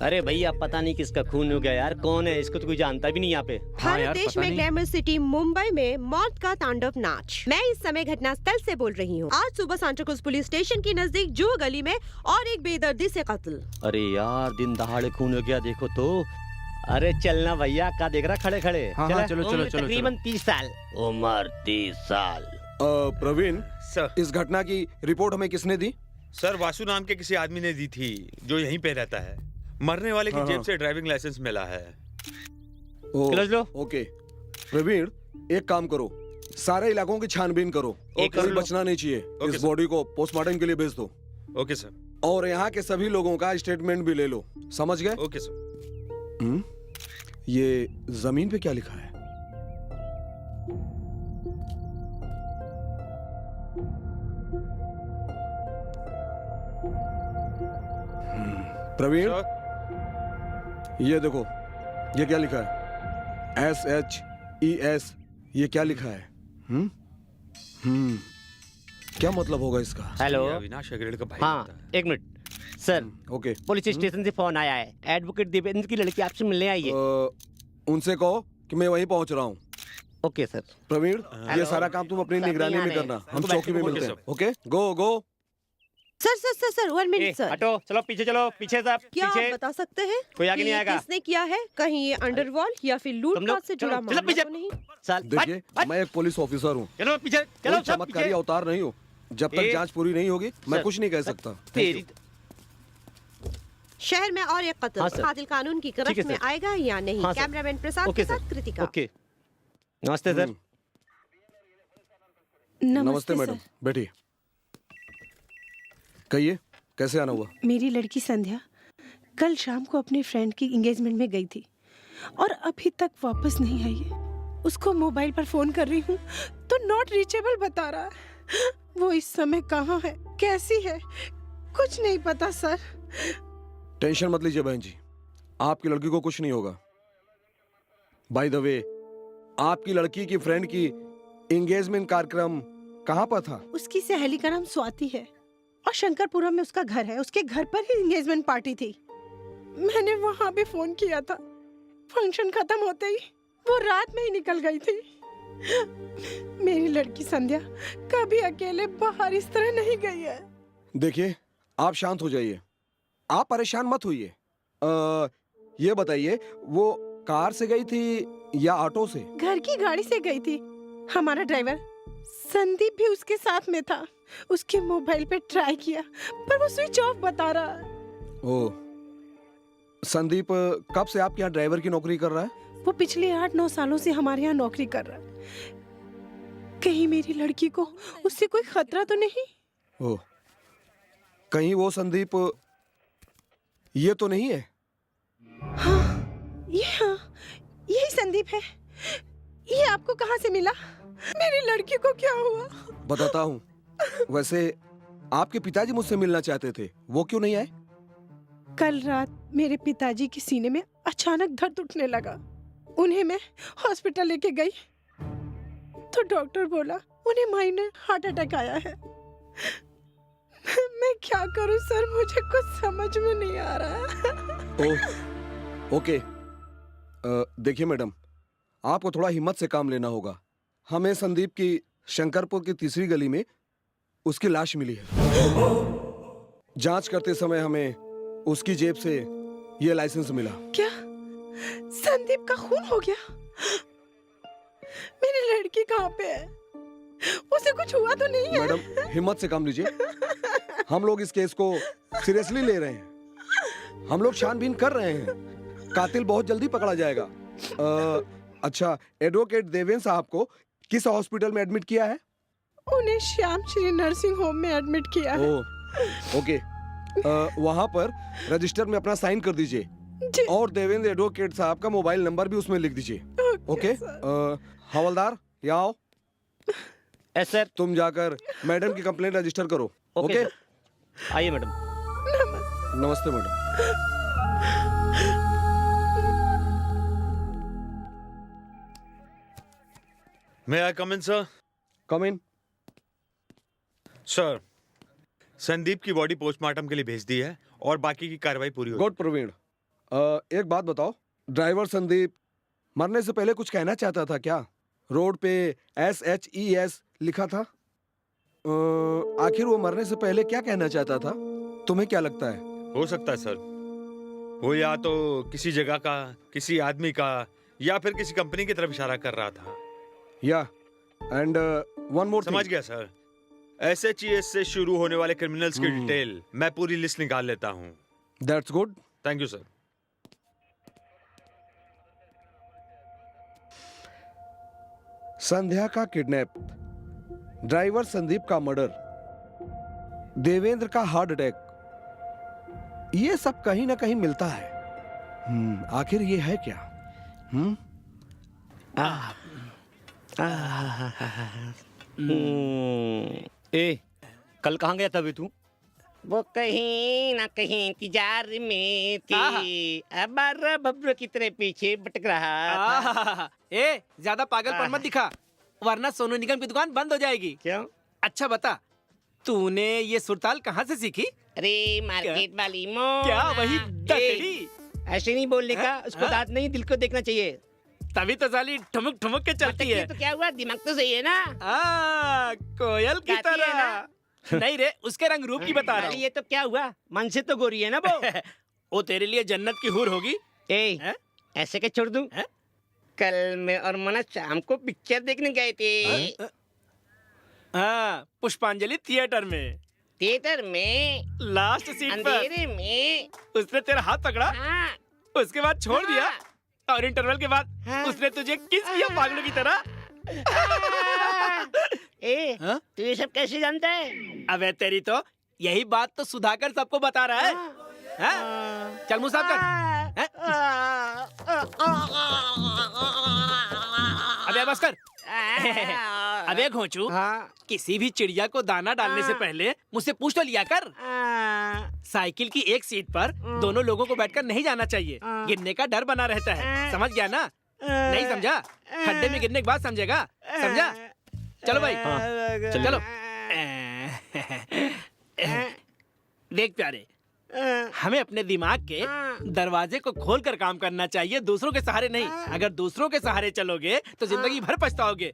अरे भैया पता नहीं किसका खून हो गया यार, कौन है इसको तो कोई जानता भी नहीं यहाँ पे। भारत देश में ग्लैमर सिटी मुंबई में मौत का तांडव नाच। मैं इस समय घटनास्थल से बोल रही हूँ। आज सुबह सांताक्रूज पुलिस स्टेशन के नजदीक जुहू गली में और एक बेदर्दी से कत्ल। अरे यार दिन दहाड़े खून हो गया देखो तो। अरे चलना भैया, क्या देख रहा खड़े खड़े। हाँ, चलो चलो चलो। तकरीबन 30 साल उम्र 30 साल। प्रवीण सर, इस घटना की रिपोर्ट हमें किसने दी? सर वासु नाम के किसी आदमी ने दी थी जो यहीं पे रहता है। मरने वाले की जेब से ड्राइविंग लाइसेंस मिला है। लो। ओके प्रवीण, एक काम करो, सारे इलाकों की छानबीन करो। कोई बचना नहीं चाहिए। इस बॉडी को पोस्टमार्टम के लिए भेज दो। Okay sir. और यहाँ के सभी लोगों का स्टेटमेंट भी ले लो, समझ गए? Okay sir. ये जमीन पे क्या लिखा है? प्रवीण, ये देखो, ये क्या लिखा है? SHES। ये क्या लिखा है? क्या मतलब होगा इसका? हेलो, अविनाश अग्रवाल का भाई। हाँ एक minute sir. Okay, police station से फोन आया है, एडवोकेट देवेंद्र की लड़की आपसे मिलने आई है। उनसे कहो कि मैं वहीं पहुंच रहा हूँ। Okay sir. प्रवीण, ये सारा काम तुम अपनी निगरानी में करना, हम चौकी में मिलते हैं। Okay, go. Sir 1 minute sir. हटो, चलो पीछे चलो, पीछे सब क्या पीछे। आप बता सकते हैं कोई आगे कि नहीं आएगा। किसने किया है? कहीं ये अंडरवर्ल्ड या फिर लूटपाट से जुड़ा मामला तो नहीं? देखिए, मैं एक पुलिस ऑफिसर हूँ, चलो पीछे कोई चलो सब चमत्कारी पीछे। अवतार नहीं हूँ। जब तक जांच पूरी नहीं होगी मैं कुछ नहीं कह सकता। तेरी शहर में और एक कत्ल। हाँ, सर। कातिल कानून की ठीक है, गिरफ्त में सर। आएगा या नहीं? हाँ, सर। कैमरामैन प्रसाद ओके, के सर। साथ कृतिका। ओके, नमस्ते सर। नमस्ते मैडम, बैठिए। कहिए, कैसे आना हुआ? मेरी लड़की संध्या कल शाम को अपने फ्रेंड की एंगेजमेंट में गई थी और अभी तक वापस नहीं आई है। उसको मोबाइल पर फोन कर रही हूँ तो नॉट रीचेबल बता रहा है। वो इस समय कहाँ है, कैसी है, कुछ नहीं पता सर। टेंशन मत लीजिए बहन जी, आपकी लड़की को कुछ नहीं होगा। बाय द वे, आपकी लड़की की फ्रेंड की एंगेजमेंट कार्यक्रम कहाँ पर था? उसकी सहेली का नाम स्वाति है और शंकरपुरा में उसका घर है। उसके घर पर ही एंगेजमेंट पार्टी थी। मैंने वहां भी फोन किया था। फंक्शन खत्म होते ही वो रात में ही निकल गई थी। मेरी लड़की संध्या कभी अकेले बाहर इस तरह नहीं गई है। देखिए, आप शांत हो जाइए, आप परेशान मत होइए। ये बताइए, वो कार से गई थी या ऑटो से? घर की गाड़ी से गई थी। हमारा ड्राइवर संदीप भी उसके साथ में था। उसके मोबाइल पे ट्राई किया पर वो स्विच ऑफ बता रहा है। ओ, संदीप कब से आपके यहाँ ड्राइवर की नौकरी कर रहा है? वो पिछले 8-9 सालों से हमारे यहाँ नौकरी कर रहा है। कहीं मेरी लड़की को उससे कोई खतरा तो नहीं? ओ, कहीं वो संदीप ये तो नहीं है? हाँ, यही संदीप है। ये आपको कहाँ से मिला? मेरी लड़की को क्या हुआ? बताता हूँ। वैसे आपके पिताजी मुझसे मिलना चाहते थे, वो क्यों नहीं आए? कल रात मेरे पिताजी के सीने में अचानक दर्द उठने लगा। उन्हें मैं हॉस्पिटल लेके गई तो डॉक्टर बोला उन्हें माइनर हार्ट अटैक आया है। मैं क्या करूं सर, मुझे कुछ समझ में नहीं आ रहा। ओके, देखिए मैडम, आपको थोड़ा हिम्मत से काम लेना होगा। हमें संदीप की शंकरपुर की तीसरी गली में उसकी लाश मिली है। जांच करते समय हमें उसकी जेब से ये लाइसेंस मिला। क्या संदीप का खून हो गया? मेरी लड़की कहाँ पे है? उसे कुछ हुआ तो नहीं है? मैडम, हिम्मत से काम लीजिए। हम लोग इस केस को सीरियसली ले रहे हैं। हम लोग छानबीन कर रहे हैं। कातिल बहुत जल्दी पकड़ा जाएगा। अच्छा, एडवोकेट देवेंद्र साहब को किस हॉस्पिटल में एडमिट किया है? उन्हें श्याम श्री नर्सिंग होम में एडमिट किया है। ओके, वहाँ पर रजिस्टर में अपना साइन कर दीजिए और देवेंद्र एडवोकेट साहब का मोबाइल नंबर भी उसमें लिख दीजिए। ओके, हवलदार यहाँ आओ। Yes sir. तुम जाकर मैडम की कंप्लेंट रजिस्टर करो। ओके, आइए मैडम। नमस्ते madam. May I come in, sir? Come in. Sir, Sandeep की बॉडी पोस्टमार्टम के लिए भेज दी है और बाकी की कार्रवाई पूरी हो गुड प्रवीण, एक बात बताओ, ड्राइवर संदीप मरने से पहले कुछ कहना चाहता था क्या? रोड पे SHES लिखा था। आखिर वो मरने से पहले क्या कहना चाहता था? तुम्हें क्या लगता है? हो सकता है सर, वो या तो किसी जगह का, किसी आदमी का, या फिर किसी कंपनी की तरफ इशारा कर रहा था। या एंड वन मोर समझ गया सर। SHES से शुरू होने वाले क्रिमिनल्स की डिटेल मैं पूरी लिस्ट निकाल लेता हूँ। That's good. Thank you sir. Sandhya का किडनैप, ड्राइवर संदीप का मर्डर, देवेंद्र का हार्ट अटैक, ये सब कहीं ना कहीं मिलता है। आखिर ये है क्या? ए, कल कहाँ गया था बे तू? वो कहीं ना कहीं इंतजार में थी, अब बब्र की तरह पीछे भटक रहा था। ए, ज्यादा पागलपन मत दिखा, वरना सोनू निगम की दुकान बंद हो जाएगी। क्यों? अच्छा बता, तूने ये सुरताल कहाँ से सीखी? अरे मार्केट वाली मोना। क्या वही दतड़ी? ऐसे नहीं बोलने का, उसको दांत नहीं दिल को देखना चाहिए। तभी तो साली ठुमक ठुमक के चलती है। तो क्या हुआ, दिमाग तो सही है ना? कोयल की गाती है तरह। ना? नहीं रे, उसके रंग रूप की बता रहा अरे हूँ। ये तो क्या हुआ, मन से तो गोरी है ना वो। वो तेरे लिए जन्नत की हूर होगी। ए, ऐसे क्या छोड़ दूं? कल मैं और मना शाम को पिक्चर देखने गए थे। हाँ, पुष्पांजलि थिएटर में। थिएटर में लास्ट सीट पर अंधेरे में। उसने तेरा हाथ पकड़ा, हाँ, उसके बाद छोड़ दिया, और इंटरवल के बाद हाँ। उसने तुझे किस किया पागलों की तरह। ए, हाँ? तू ये सब कैसे जानता है? अबे तेरी तो यही बात तो सुधाकर सबको बता रहा है। हाँ? चल मुंह साफ कर। अबे बस कर। अबे घोंचू, किसी भी चिड़िया को दाना डालने से पहले मुझसे पूछ तो लिया कर। साइकिल की एक सीट पर दोनों लोगों को बैठकर नहीं जाना चाहिए, गिरने का डर बना रहता है। समझ गया ना? नहीं समझा? खड्डे में गिरने के बाद समझेगा। समझा? चलो भाई, चलो। देख प्यारे, हमें अपने दिमाग के दरवाजे को खोलकर काम करना चाहिए, दूसरों के सहारे नहीं। अगर दूसरों के सहारे चलोगे तो जिंदगी भर पछताओगे।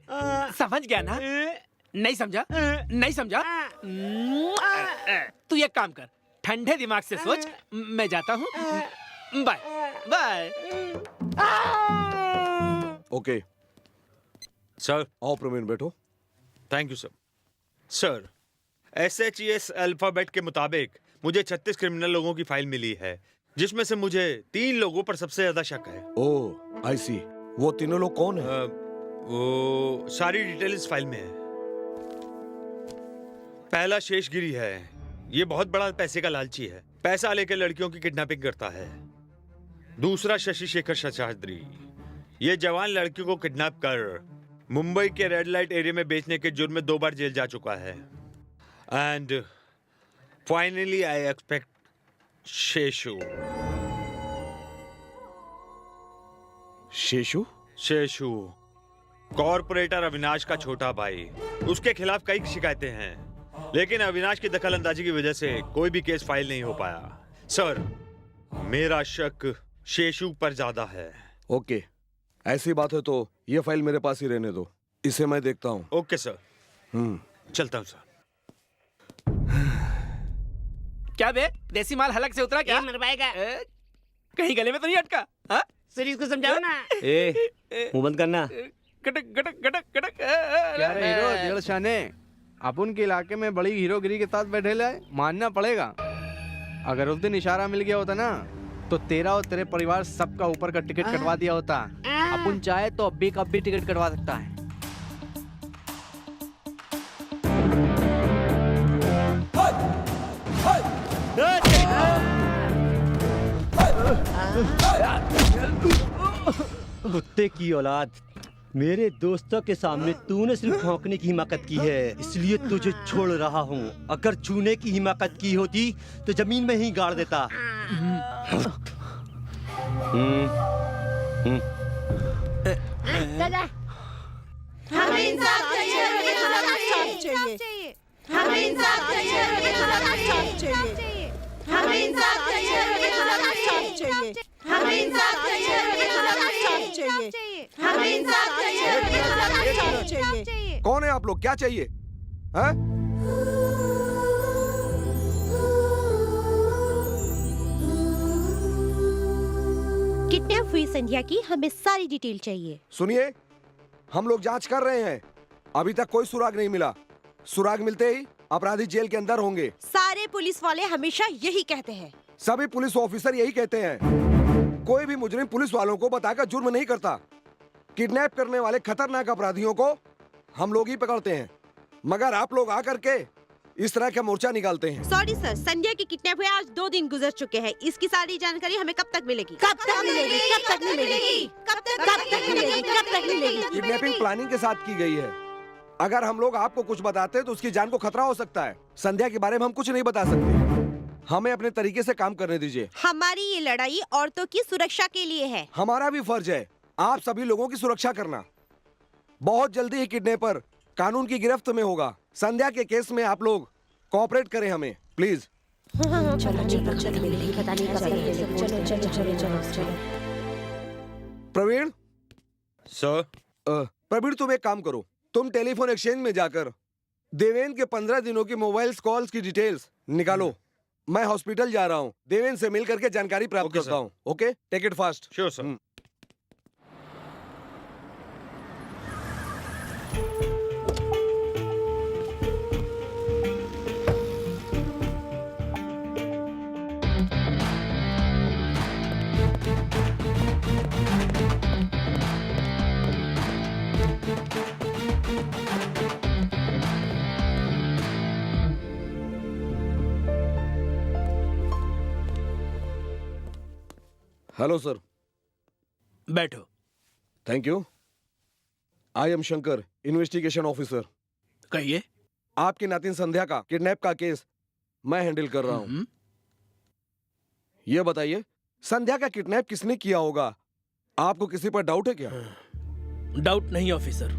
समझ गया ना? नहीं समझा? नहीं समझा? तू एक काम कर, ठंडे दिमाग से सोच। मैं जाता हूँ। Bye bye. ओके सर, आओ प्रवीण, बैठो। Thank you sir. Sir, SHES alphabet के मुताबिक मुझे 36 क्रिमिनल लोगों की फाइल मिली है, जिसमें से मुझे 3 लोगों पर सबसे ज्यादा शक है। ओह, आई सी। वो तीनों लोग कौन है? वो सारी डिटेल इस फाइल में है। पहला शेषगिरी है, ये बहुत बड़ा पैसे का लालची है, पैसा लेकर लड़कियों की किडनैपिंग करता है। दूसरा शशि शेखर शशाद्री, ये जवान लड़कियों को किडनैप कर मुंबई के रेड लाइट एरिया में बेचने के जुर्म में 2 बार जेल जा चुका है। And finally I expect Seshu. Seshu? Seshu corporator Avinash का छोटा भाई। उसके खिलाफ कई शिकायतें हैं, लेकिन अविनाश की दखल अंदाजी की वजह से कोई भी केस फाइल नहीं हो पाया। सर, मेरा शक शेषु पर ज्यादा है। ओके, ऐसी बात है तो ये फाइल मेरे पास ही रहने दो, इसे मैं देखता हूँ। Okay sir. चलता हूँ सर। क्या बे, देसी माल हलक से उतरा क्या? ये मरवाएगा। कहीं गले में तो नहीं अटका? हाँ? सर इसको समझाओ ना। मुंह बंद करना। गटक गटक गटक गटक। क्या रे हीरो डेढ़ शाने, अपन के इलाके में बड़ी हीरोगिरी के साथ बैठे ले, मानना पड़ेगा। अगर उस दिन इशारा मिल गया होता ना, तो तेरा और तेरे परिवार सबका ऊपर का टिकट कटवा दिया होता। अपन चाहे तो अब भी टिकट कटवा सकता है। कुत्ते की औलाद, मेरे दोस्तों के सामने तूने सिर्फ भौंकने की हिम्मत की है, इसलिए तुझे छोड़ रहा हूँ। अगर छूने की हिम्मत की होती तो जमीन में ही गाड़ देता। दादा, हमें इंसाफ चाहिए, हमें इंसाफ चाहिए, हमें इंसाफ चाहिए, हमें इंसाफ चाहिए, हमें इंसाफ चाहिए, इंसाफ चाहिए, हमें इंसाफ चाहिए, इंसाफ चाहिए, हमें इंसाफ चाहिए, इंसाफ चाहिए। कौन है आप लोग? क्या चाहिए? हैं? किडनैप हुई संध्या की हमें सारी डिटेल चाहिए। सुनिए, हम लोग जांच कर रहे हैं, अभी तक कोई सुराग नहीं मिला। सुराग मिलते ही अपराधी जेल के अंदर होंगे। सारे पुलिस वाले हमेशा यही कहते हैं। सभी पुलिस ऑफिसर यही कहते हैं। कोई भी मुजरिम पुलिस वालों को बताकर जुर्म नहीं करता। किडनैप करने वाले खतरनाक अपराधियों को हम लोग ही पकड़ते हैं, मगर आप लोग आकर के इस तरह का मोर्चा निकालते हैं। सॉरी सर, संध्या की किडनैप हुए आज 2 दिन गुजर चुके हैं। इसकी सारी जानकारी हमें कब तक मिलेगी? कब तक मिलेगी? कब तक मिलेगी? कब तक मिलेगी? कब तक मिलेगी? किडनैपिंग प्लानिंग के साथ की गई है। अगर हम लोग आपको कुछ बताते हैं तो उसकी जान को खतरा हो सकता है। संध्या के बारे में हम कुछ नहीं बता सकते। हमें अपने तरीके से काम करने दीजिए। हमारी ये लड़ाई औरतों की सुरक्षा के लिए है। हमारा भी फर्ज है आप सभी लोगों की सुरक्षा करना। बहुत जल्दी ही किडनैपर कानून की गिरफ्त में होगा। संध्या के केस में आप लोग कोऑपरेट करें हमें, प्लीज। चलो चलो चलो, मिलेगी, पता नहीं कब मिलेगी। चलो चलो चलो चलो चलो। प्रवीण, सर। प्रवीण तुम एक काम करो, तुम टेलीफोन एक्सचेंज में जाकर देवेन के 15 दिनों की मोबाइल कॉल्स की डिटेल्स निकालो। मैं हॉस्पिटल जा रहा हूँ, देवेन से मिल करके जानकारी प्राप्त करता हूँ। Okay, take it fast. Sure sir. Hello sir. बैठो। Thank you. I am Shankar, investigation officer. कहिए। आपकी नातिन संध्या का किडनैप का केस मैं हैंडल कर रहा हूँ। ये बताइए, संध्या का किडनैप किसने किया होगा? आपको किसी पर डाउट है क्या? डाउट नहीं ऑफिसर,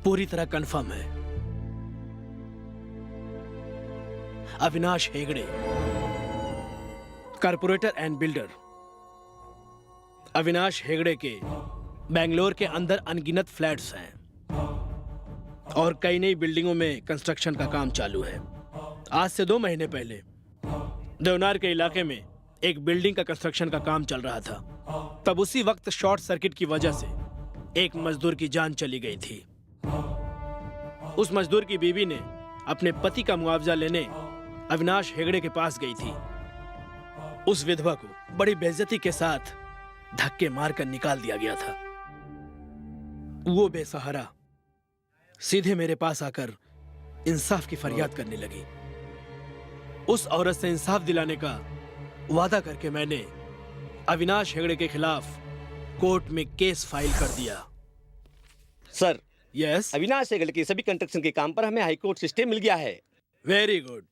पूरी तरह कंफर्म है। Avinash Hegde, corporator and builder. Avinash Hegde के बेंगलोर के अंदर अनगिनत फ्लैट्स हैं और कई नई बिल्डिंगों में कंस्ट्रक्शन का काम चालू है। आज से 2 महीने पहले देवनार के इलाके में एक बिल्डिंग का कंस्ट्रक्शन का काम चल रहा था। तब उसी वक्त शॉर्ट सर्किट की वजह से एक मजदूर की जान चली गई थी। उस मजदूर की बीवी ने अपने पति का मुआवजा लेने अविनाश हेगड़े के पास गई थी। उस विधवा को बड़ी बेइज्जती के साथ धक्के मारकर निकाल दिया गया था। वो बेसहारा सीधे मेरे पास आकर इंसाफ की फरियाद करने लगी। उस औरत से इंसाफ दिलाने का वादा करके मैंने अविनाश हेगड़े के खिलाफ कोर्ट में केस फाइल कर दिया। Sir, yes. अविनाश हेगड़े के सभी कंस्ट्रक्शन के काम पर हमें हाई कोर्ट से स्टे मिल गया है। Very good.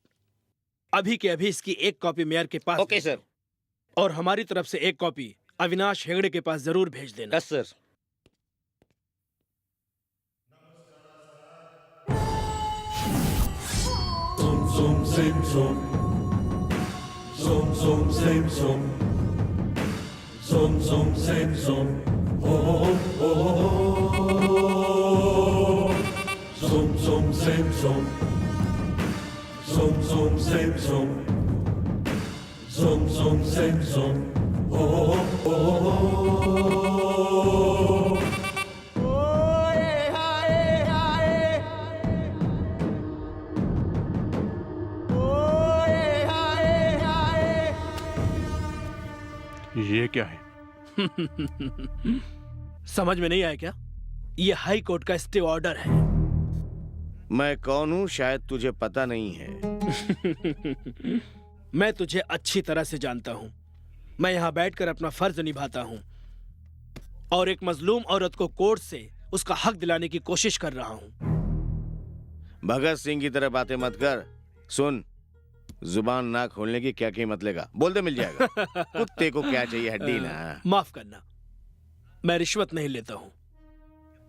अभी के अभी इसकी एक कॉपी मेयर के पास। Okay sir. और हमारी तरफ से एक कॉपी अविनाश हेगड़े के पास जरूर भेज देना। Yes sir. Zoom, same zoom. Zoom, zoom, same zoom. Zoom, zoom, same zoom. Oh, oh, oh, oh. Zoom, zoom, same zoom. Zoom, zoom, same zoom. Zoom, zoom, same zoom. Oh, oh, oh, oh. ये क्या है? समझ में नहीं आया क्या? ये high court का स्टे ऑर्डर है। मैं कौन हूं शायद तुझे पता नहीं है। मैं तुझे अच्छी तरह से जानता हूं। मैं यहां बैठकर अपना फर्ज निभाता हूं और एक मजलूम औरत को कोर्ट से उसका हक दिलाने की कोशिश कर रहा हूं। भगत सिंह की तरह बातें मत कर। सुन, जुबान ना खोलने की क्या कीमत लेगा? बोल दे, मिल जाएगा। कुत्ते को क्या चाहिए, हड्डी ना। माफ करना, मैं रिश्वत नहीं लेता हूं।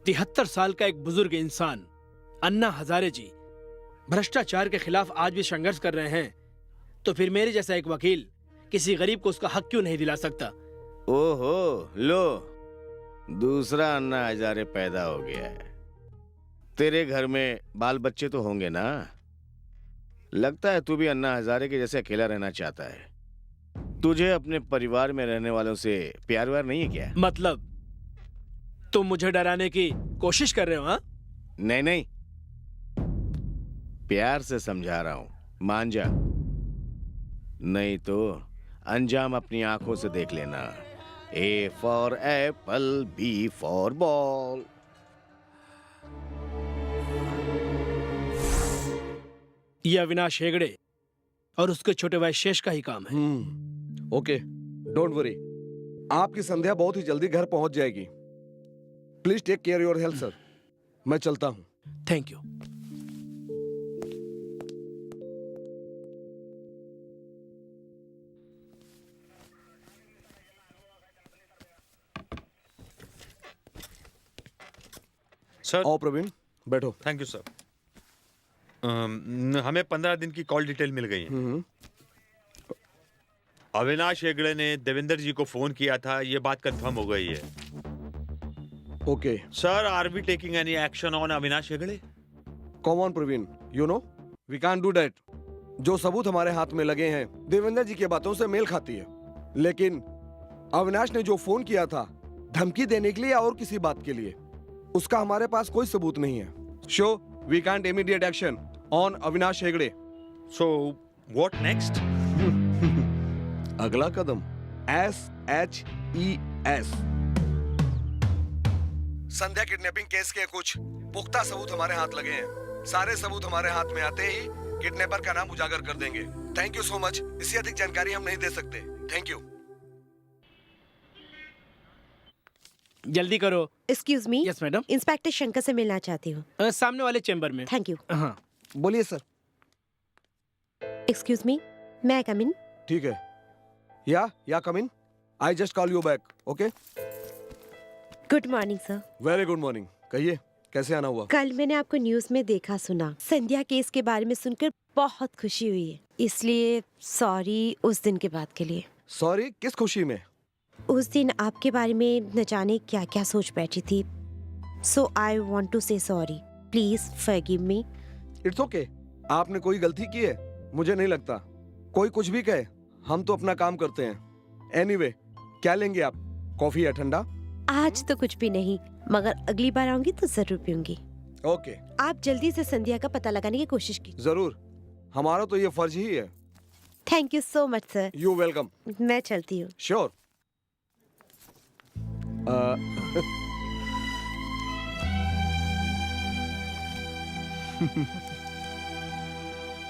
73 साल का एक बुजुर्ग इंसान अन्ना हजारे जी भ्रष्टाचार के खिलाफ आज भी संघर्ष कर रहे हैं। तो फिर मेरे जैसा एक वकील किसी गरीब को उसका हक क्यों नहीं दिला सकता? ओहो, लो दूसरा अन्ना हजारे पैदा हो गया है। तेरे घर में बाल बच्चे तो होंगे ना? लगता है तू भी अन्ना हजारे के जैसे अकेला रहना चाहता है। तुझे अपने परिवार में रहने वालों से प्यार व्यार नहीं है क्या? मतलब तुम मुझे डराने की कोशिश कर रहे हो? हाँ, नहीं नहीं, प्यार से समझा रहा हूं, मान जा, नहीं तो अंजाम अपनी आंखों से देख लेना। A for apple, B for ball. ये अविनाश हेगड़े और उसके छोटे भाई शेष का ही काम है। ओके, डोंट वरी, आपकी संध्या बहुत ही जल्दी घर पहुंच जाएगी। Please take care your health sir. मैं चलता हूं। Thank you. सर, आओ प्रवीण, बैठो। Thank you sir. हमें 15 दिन की कॉल डिटेल मिल गई है। अविनाश हेगड़े ने देवेंद्र जी को फोन किया था, ये बात कंफर्म हो गई है। Okay sir, are we taking any action on Avinash Hegde? Come on Praveen, you know we can't do that. जो सबूत हमारे हाथ में लगे हैं देवेंद्र जी की बातों से मेल खाती है, लेकिन अविनाश ने जो फोन किया था धमकी देने के लिए या और किसी बात के लिए, उसका हमारे पास कोई सबूत नहीं है। So we can't immediate action on Avinash Hegde. So what next? अगला कदम SHES। संध्या किडनैपिंग केस के कुछ पुख्ता सबूत हमारे हाथ लगे हैं। सारे सबूत हमारे हाथ में आते ही किडनैपर का नाम उजागर कर देंगे। Thank you so much. इससे अधिक जानकारी हम नहीं दे सकते। Thank you. जल्दी करो। Excuse me. Yes madam. Inspector Shankar से मिलना चाहती हूँ। सामने वाले चेंबर में। Thank you. हाँ, बोलिए सर। एक्सक्यूज मी, मैं कम इन? ठीक है, या come in. I just call you back. Okay, good morning sir. Very good morning. कहिए, कैसे आना हुआ? कल मैंने आपको न्यूज में देखा सुना। संध्या केस के बारे में सुनकर बहुत खुशी हुई है, इसलिए सॉरी उस दिन के बाद के लिए। सॉरी किस खुशी में? उस दिन आपके बारे में न जाने क्या क्या सोच बैठी थी। सो आई वॉन्ट टू से sorry. Please forgive me. It's okay. आपने कोई गलती की है? मुझे नहीं लगता। कोई कुछ भी कहे, हम तो अपना काम करते हैं। एनीवे, क्या लेंगे आप, कॉफी या ठंडा? आज तो कुछ भी नहीं, मगर अगली बार आऊंगी तो जरूर पीऊंगी। ओके। आप जल्दी से संध्या का पता लगाने की कोशिश की। जरूर, हमारा तो ये फर्ज ही है। Thank you so much sir. You welcome. मैं चलती हूँ। श्योर।